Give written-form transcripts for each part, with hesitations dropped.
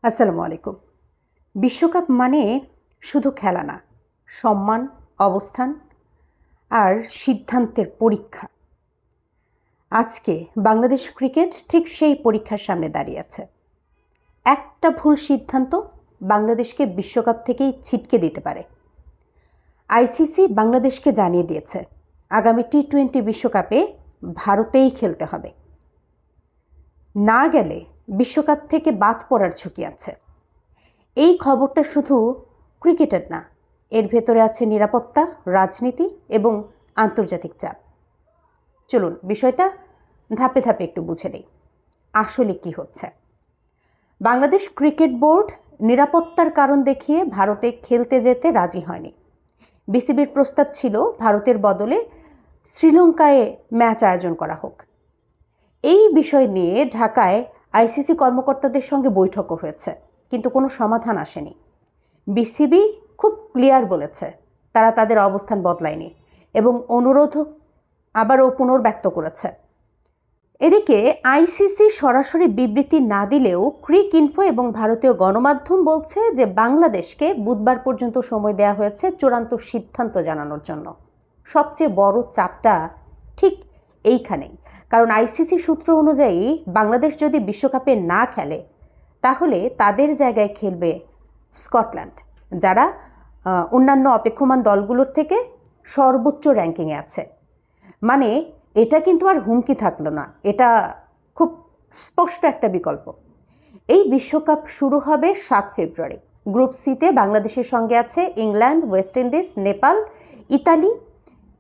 আসসালামু আলাইকুম। বিশ্বকাপ মানে শুধু খেলা না, সম্মান, অবস্থান আর সিদ্ধান্তের পরীক্ষা। আজকে বাংলাদেশ ক্রিকেট ঠিক সেই পরীক্ষার সামনে দাঁড়িয়ে আছে। একটা ভুল সিদ্ধান্ত বাংলাদেশকে বিশ্বকাপ থেকেই ছিটকে দিতে পারে। আইসিসি বাংলাদেশকে জানিয়ে দিয়েছে আগামী টি-20 বিশ্বকাপে ভারতেই খেলতে হবে। না গেলে বিশ্বকাপ থেকে বাদ পড়ার ঝুঁকি আছে। এই খবরটা শুধু ক্রিকেটের না, এর ভেতরে আছে নিরাপত্তা, রাজনীতি এবং আন্তর্জাতিক চাপ। চলুন বিষয়টা ধাপে ধাপে একটু বুঝে নেই আসলে কি হচ্ছে। বাংলাদেশ ক্রিকেট বোর্ড নিরাপত্তার কারণ দেখিয়ে ভারতে খেলতে যেতে রাজি হয়নি। বিসিবির প্রস্তাব ছিল ভারতের বদলে শ্রীলঙ্কায় ম্যাচ আয়োজন করা হোক। এই বিষয় নিয়ে ঢাকায় আইসিসি কর্মকর্তাদের সঙ্গে বৈঠকও হয়েছে, কিন্তু কোনো সমাধান আসেনি। বিসিবি খুব ক্লিয়ার বলেছে তারা তাদের অবস্থান বদলায়নি এবং অনুরোধ আবারও পুনর্ব্যক্ত করেছে। এদিকে আইসিসি সরাসরি বিবৃতি না দিলেও ক্রিক ইনফো এবং ভারতীয় গণমাধ্যম বলছে যে বাংলাদেশকে বুধবার পর্যন্ত সময় দেওয়া হয়েছে চূড়ান্ত সিদ্ধান্ত জানানোর জন্য। সবচেয়ে বড় চাপটা ঠিক এইখানেই, কারণ আইসিসি সূত্র অনুযায়ী বাংলাদেশ যদি বিশ্বকাপে না খেলে তাহলে তাদের জায়গায় খেলবে স্কটল্যান্ড, যারা অন্যান্য অপেক্ষমান দলগুলোর থেকে সর্বোচ্চ র্যাঙ্কিংয়ে আছে। মানে এটা কিন্তু আর হুমকি থাকলো না, এটা খুব স্পষ্ট একটা বিকল্প। এই বিশ্বকাপ শুরু হবে 7 ফেব্রুয়ারি। গ্রুপ সিতে বাংলাদেশের সঙ্গে আছে England, West Indies, Nepal, Italy,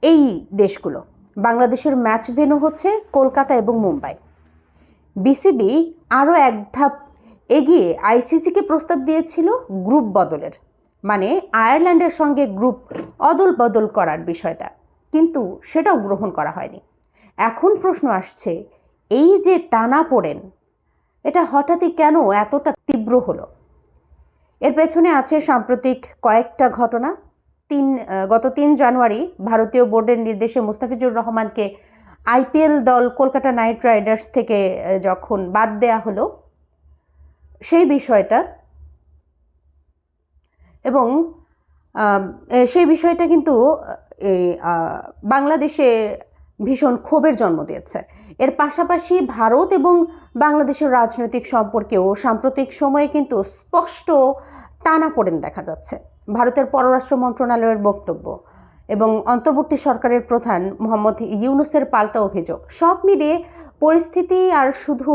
এই দেশগুলো। বাংলাদেশের ম্যাচ ভেন্যু হচ্ছে কলকাতা এবং মুম্বাই। বিসিবি আরও এক ধাপ এগিয়ে আইসিসিকে প্রস্তাব দিয়েছিল গ্রুপ বদলের, মানে আয়ারল্যান্ডের সঙ্গে গ্রুপ অদল বদল করার বিষয়টা, কিন্তু সেটাও গ্রহণ করা হয়নি। এখন প্রশ্ন আসছে, এই যে টানাপোড়েন, এটা হঠাৎই কেন এতটা তীব্র হলো? এর পেছনে আছে সাম্প্রতিক কয়েকটা ঘটনা। গত 3 জানুয়ারি ভারতীয় বোর্ডের নির্দেশে মুস্তাফিজুর রহমানকে আইপিএল দল কলকাতা নাইট রাইডার্স থেকে যখন বাদ দেয়া হলো, সেই বিষয়টা এবং সেই বিষয়টা কিন্তু বাংলাদেশে ভীষণ ক্ষোভের জন্ম দিয়েছে। এর পাশাপাশি ভারত এবং বাংলাদেশের রাজনৈতিক সম্পর্কেও সাম্প্রতিক সময়ে কিন্তু স্পষ্ট টানাপোড়েন দেখা যাচ্ছে। ভারতের পররাষ্ট্র মন্ত্রণালয়ের বক্তব্য এবং অন্তর্বর্তী সরকারের প্রধান মোহাম্মদ ইউনূসের পাল্টা অভিযোগ, সব মিলিয়ে পরিস্থিতি আর শুধু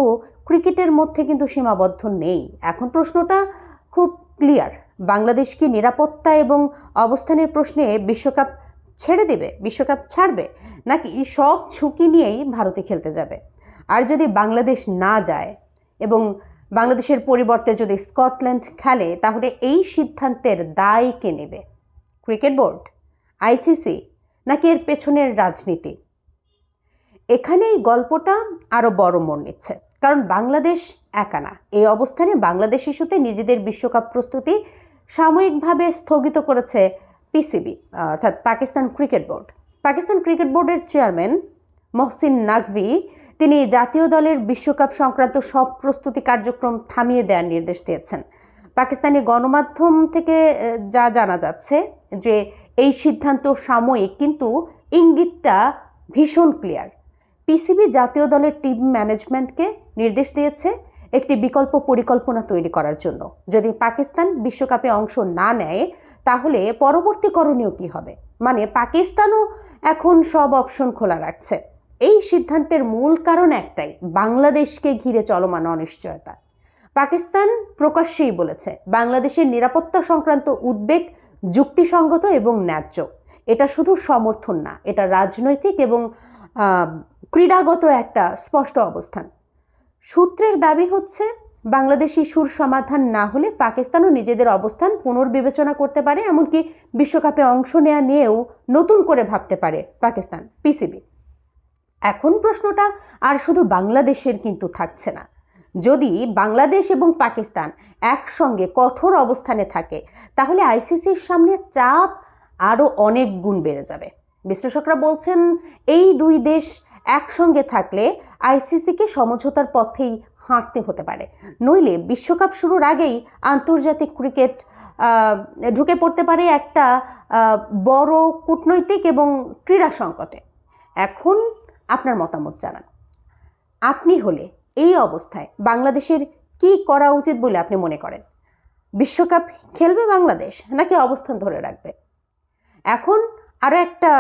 ক্রিকেটের মধ্যে কিন্তু সীমাবদ্ধ নেই। এখন প্রশ্নটা খুব ক্লিয়ার, বাংলাদেশ কি নিরাপত্তা এবং অবস্থানের প্রশ্নে বিশ্বকাপ ছেড়ে দেবে, বিশ্বকাপ ছাড়বে, নাকি সব ঝুঁকি নিয়েই ভারতে খেলতে যাবে? আর যদি বাংলাদেশ না যায় এবং বাংলাদেশের পরিবর্তে যদি স্কটল্যান্ড খেলে, তাহলে এই সিদ্ধান্তের দায় কে নেবে? ক্রিকেট বোর্ড, আইসিসি, নাকি এর পেছনের রাজনীতি? এখানেই গল্পটা আরও বড় মোড় নিচ্ছে, কারণ বাংলাদেশ একা না। এই অবস্থানে বাংলাদেশ ইস্যুতে নিজেদের বিশ্বকাপ প্রস্তুতি সাময়িকভাবে স্থগিত করেছে পিসিবি, অর্থাৎ Pakistan cricket board. Pakistan cricket বোর্ডের চেয়ারম্যান মহসিন নাকভি তিনি জাতীয় দলের বিশ্বকাপ সংক্রান্ত সব প্রস্তুতি কার্যক্রম থামিয়ে দেওয়ার নির্দেশ দিয়েছেন। পাকিস্তানি গণমাধ্যম থেকে যা জানা যাচ্ছে যে এই সিদ্ধান্ত সাময়িক, কিন্তু ইঙ্গিতটা ভীষণ ক্লিয়ার। পিসিবি জাতীয় দলের টিম ম্যানেজমেন্টকে নির্দেশ দিয়েছে একটি বিকল্প পরিকল্পনা তৈরি করার জন্য। যদি পাকিস্তান বিশ্বকাপে অংশ না নেয় তাহলে পরবর্তী করণীয় কী হবে। মানে পাকিস্তানও এখন সব অপশন খোলা রাখছে। এই সিদ্ধান্তের মূল কারণ একটাই, বাংলাদেশকে ঘিরে চলমান অনিশ্চয়তা। পাকিস্তান প্রকাশ্যেই বলেছে বাংলাদেশের নিরাপত্তা সংক্রান্ত উদ্বেগ যুক্তিসঙ্গত এবং ন্যায্য। এটা শুধু সমর্থন না, এটা রাজনৈতিক এবং ক্রীড়াগত একটা স্পষ্ট অবস্থান। সূত্রের দাবি হচ্ছে বাংলাদেশ ইস্যুর সমাধান না হলে পাকিস্তানও নিজেদের অবস্থান পুনর্বিবেচনা করতে পারে, এমনকি বিশ্বকাপে অংশ নেওয়া নিয়েও নতুন করে ভাবতে পারে পাকিস্তান, পিসিবি। এখন প্রশ্নটা আর শুধু বাংলাদেশের কিন্তু থাকছে না। যদি বাংলাদেশ এবং পাকিস্তান একসঙ্গে কঠোর অবস্থানে থাকে, তাহলে আইসিসির সামনে চাপ আরও অনেক গুণ বেড়ে যাবে। বিশ্লেষকরা বলছেন এই দুই দেশ একসঙ্গে থাকলে আইসিসিকে সমঝোতার পথেই হাঁটতে হতে পারে, নইলে বিশ্বকাপ শুরুর আগেই আন্তর্জাতিক ক্রিকেট ঢুকে পড়তে পারে একটা বড় কূটনৈতিক এবং ক্রীড়া সংকটে। এখন আপনার মতামত জানান। আপনি হলে এই অবস্থায় বাংলাদেশের কি করা উচিত বলে আপনি মনে করেন? বিশ্বকাপ খেলবে বাংলাদেশ নাকি অবস্থান ধরে রাখবে? এখন আরও একটা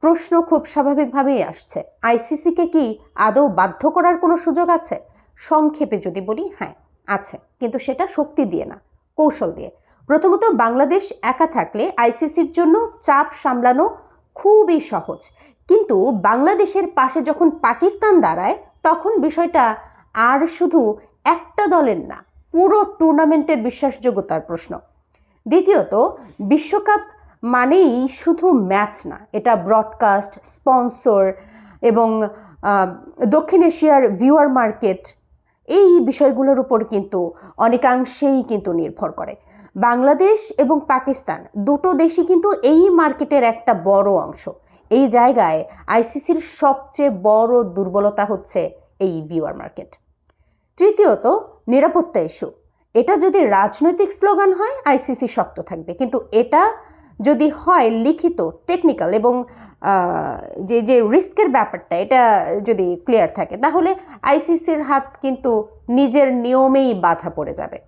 প্রশ্ন খুব স্বাভাবিকভাবেই আসছে, আইসিসিকে কি আদৌ বাধ্য করার কোনো সুযোগ আছে? সংক্ষেপে যদি বলি, হ্যাঁ আছে, কিন্তু সেটা শক্তি দিয়ে না, কৌশল দিয়ে। প্রথমত, বাংলাদেশ একা থাকলে আইসিসির জন্য চাপ সামলানো খুবই সহজ, কিন্তু বাংলাদেশের পাশে যখন পাকিস্তান দাঁড়ায় তখন বিষয়টা আর শুধু একটা দলের না, পুরো টুর্নামেন্টের বিশ্বাসযোগ্যতার প্রশ্ন। দ্বিতীয়ত, বিশ্বকাপ মানেই শুধু ম্যাচ না, এটা ব্রডকাস্ট, স্পন্সর এবং দক্ষিণ এশিয়ার ভিউয়ার মার্কেট, এই বিষয়গুলোর উপর কিন্তু অনেকাংশেই কিন্তু নির্ভর করে। বাংলাদেশ এবং পাকিস্তান দুটো দেশই কিন্তু এই মার্কেটের একটা বড় অংশ। এই জায়গায় আইসিসির সবচেয়ে বড় দুর্বলতা হচ্ছে এই ভিউয়ার মার্কেট। তৃতীয়ত, নিরাপত্তা ইস্যু। এটা যদি রাজনৈতিক স্লোগান হয় আইসিসি শক্ত থাকবে, কিন্তু এটা যদি হয় লিখিত, টেকনিক্যাল এবং যে রিস্কের ব্যাপারটা এটা যদি ক্লিয়ার থাকে, তাহলে আইসিসির হাত কিন্তু নিজের নিয়মেই বাধা পড়ে যাবে।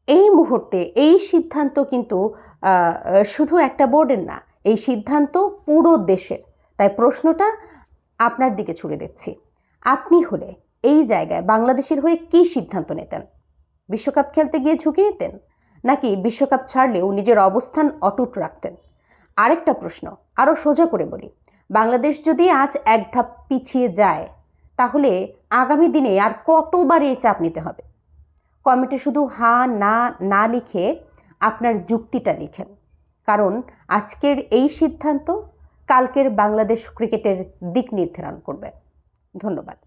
এই মুহূর্তে এই সিদ্ধান্ত কিন্তু শুধু একটা বোর্ডের না, এই সিদ্ধান্ত পুরো দেশের। তাই প্রশ্নটা আপনার দিকে ছুড়ে দিচ্ছি, আপনি হলে এই জায়গায় বাংলাদেশের হয়ে কি সিদ্ধান্ত নিতেন? বিশ্বকাপ খেলতে গিয়ে ঝুঁকি নিতেন, নাকি বিশ্বকাপ ছাড়লেও নিজের অবস্থান অটুট রাখতেন? আরেকটা প্রশ্ন আরও সোজা করে বলি, বাংলাদেশ যদি আজ এক ধাপ পিছিয়ে যায় তাহলে আগামী দিনে আর কতবার এই চাপ নিতে হবে? কমেন্টে শুধু হ্যাঁ না না লিখে আপনার যুক্তিটা লিখেন, কারণ আজকের এই সিদ্ধান্ত কালকের বাংলাদেশ ক্রিকেটের দিক নির্ধারণ করবে। ধন্যবাদ।